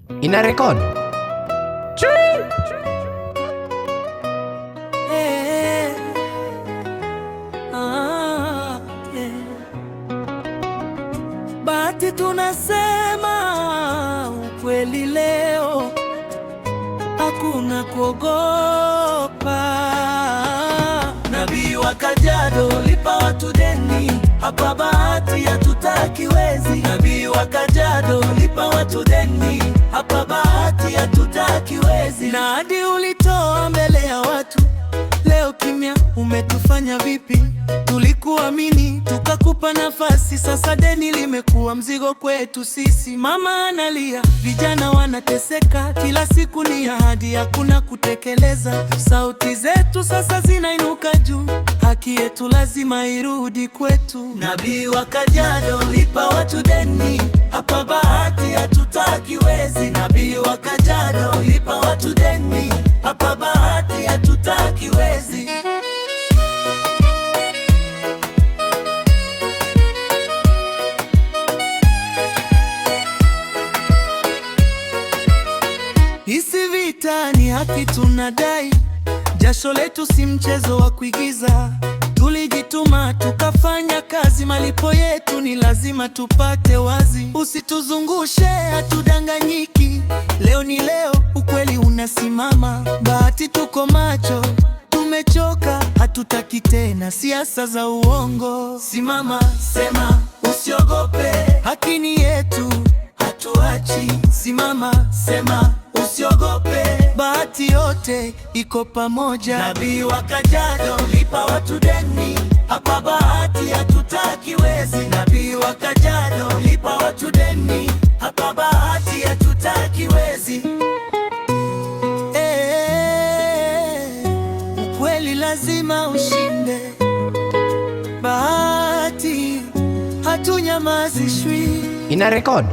Ina record. Bahati tunasema ukweli leo, hakuna kuogopa. Nabii wa Kajiado, lipa watu deni, hapa bahati hatutaki wezi. Nabii wa Kajiado, lipa watu deni, hapa bahati hatutaki wezi. Na hadi ulitoa mbele ya watu, leo kimya, umetufanya vipi? Tulikuamini tukakupa nafasi, sasa deni limekuwa mzigo kwetu sisi. Mama analia, vijana wanateseka, kila siku ni ahadi, hakuna kutekeleza. Sauti zetu sasa zinainuka juu, haki yetu lazima irudi kwetu. Nabii wa Kajiado, lipa watu deni, hapa bahati hatutaki wezi. Nabii wa Kajiado, lipa watu deni, hapa bahati hatutaki wezi. Hisi vita ni haki tunadai, jasho letu si mchezo wa kuigiza. Tulijituma tukafanya kazi, malipo yetu ni lazima tupate wazi. Usituzungushe, hatudanganyiki, leo ni leo, ukweli unasimama. Bahati tuko macho, tumechoka, hatutaki tena siasa za uongo. Simama, sema, usiogope, haki ni yetu, hatuachi. Simama, sema, usiogope, bahati yote iko pamoja. Nabii wa Kajiado, lipa watu deni, hapa bahati hatutaki wezi. Nabii wa Kajiado, lipa watu deni, hapa bahati hatutaki wezi. Ukweli lazima ushinde, bahati hatunyamazishwi. Ina record.